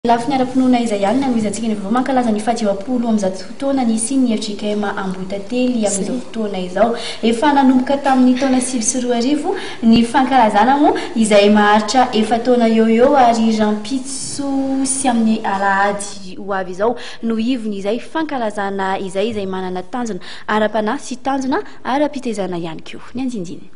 Lafiny ara-pinoana izay ihany namizantsika ny mankalaza ny fahatsiavam-polo amin'izao fotoana nisy ny FJKM Ambohitately amin'izao fotoana izao. Efa nanomboka tamin'ny taona 2024 ny fankalazana moa izay maharitra efa taona eo ary rampitso sy amin'ny alahady ho avy izao no ivony izay fankalazana izay manana tanjona ara-panahy sy tanjona ara-pitezana ihany koa. Ny anjinjiny.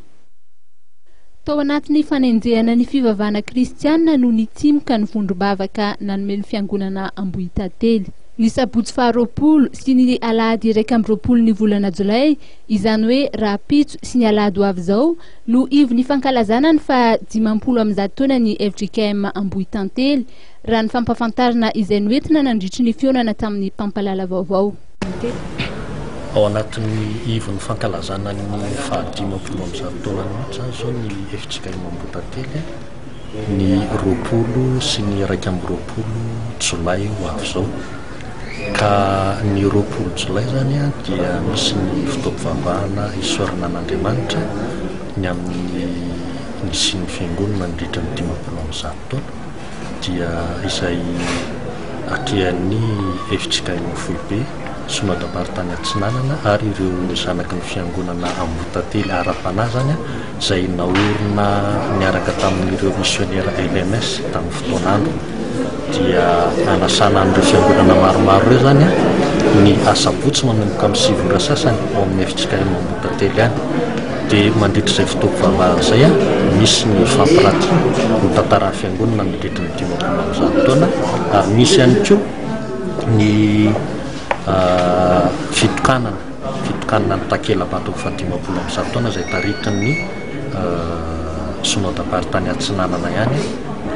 Tao anatin'ny fanenjehana ny fivavahana kristianina no nitimoka ny vondrom-bavaka nanome ny fiangonana Ambohitately. Ny sabotsy faha-roapolo sy ny alahady 1 ny volana Jolay, izany hoe rahampitso sy ny alahady ho avy izao no ivony fankalazana ny fa 50 taona ny FJKM Ambohitately raha ny fampafantarana izay noentina nandritry ny fionana tamin'ny mpampalala vaovao. Ao anatin'ny ivony fankalazana ny fa 50 taona mihitsy zao ny FJKM Ambohitately ny 20 sy ny 12 Jolay ho avy izao. Ka ny 20 Jolay zany dia misy ny fitaovam-pivavahana isorana an'Andriamanitra ny amin'ny ny fiangonana nandritra ny 50 taona dia izay atrehan'ny FJKM Foibe Synodam-paritany Atsinanana ary ireo zanaky ny fiangonana Ambohitately ara-panahy zany izay naorina niaraka tamin'ireo missionnaire LNS tamin'ny fotoanandro dia anasana an'ireo fiangonana maromaro ireo zany ny asabotsy manomboka amin'ny 7 sasany ao amin'ny FJKM Ambohitately any dia mandritra izay fitaovam-pivavahana izay misy ny fampiraty ny tantara fiangonana nandritra ny 50 taona ary misy ihany koa ny fitokanana ny takela-bato fa 50 taona izay taritry ny Synodam-paritany Atsinanana ihany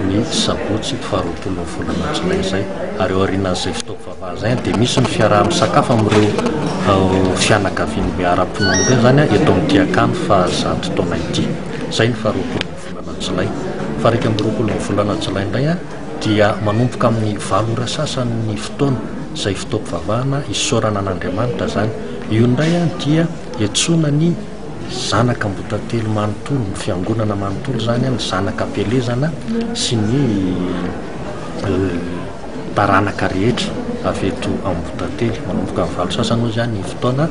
ny sabotsy faha-20 volana Jolay izay ary aorian'izay fitaovam-pivavahana izay dia misy ny fiaraha-misakafo amin'ireo fianakaviany be ara-pinoana ireo zany eto amin'ny Diakany fa 100 taona ity. Izay ny faha-20 volana Jolay. Fa 20 volana Jolay indray dia manomboka amin'ny 9 sasany ny fotoana izay fitaovam-pivavahana isorana an'Andriamanitra zany. Io indray dia iantsona ny zanaka Ambohitately manontolo, ny fiangonana manontolo zany ny zanaka am-pelezana sy ny taranaka rehetra avy eto Ambohitately manomboka amin'ny 9 sasany moa zany ny fotoana.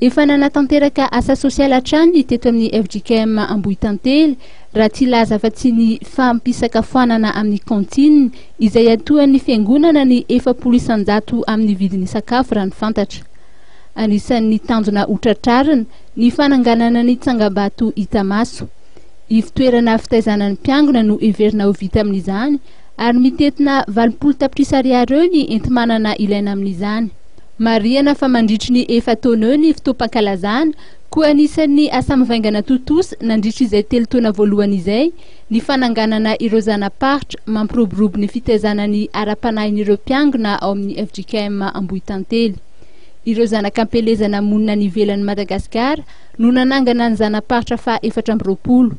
Efa nanatanteraka asa sosialy hatrany teto amin'ny FJKM Ambohitately raha tsy laza fa tsy ny fampisakafoanana amin'ny kantine izay atoan'ny fiangonana ny 400 amin'ny vidin'ny sakafo raha ny fantatra. Anisan'ny tanjona hotratrarina ny fananganana ny tsangabato Itamaso. Ivitoerana fitaizana ny mpiangona no everina ho vita amin'izany ary mitetina 20 tapitrisa ariary eo ny enti-manana ilaina amin'izany. Mariana fa mandritry ny 4 taona eo ny fitaopan-kalazana koa anisan'ny asa mivaingana totosa nandritry izay 3 taona voalohany izay ny fananganana ireo zanaparitra mampiroborobo ny fitaizana ny ara-panahin'ireo mpiangona ao amin'ny FJKM Ambohitately. Ireo zanak'ampelezana monina ny ivelan'i Madagasikara no nanangana ny zanaparitra fa 420.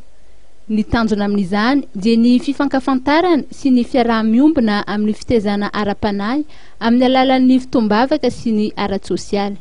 Ny tanjona amin'izany dia ny fifankafantarana sy ny fiaraha-miombona amin'ny fitaizana ara-panahy amin'ny alalan'ny fitoam-bavaka sy ny ara-tsosialy.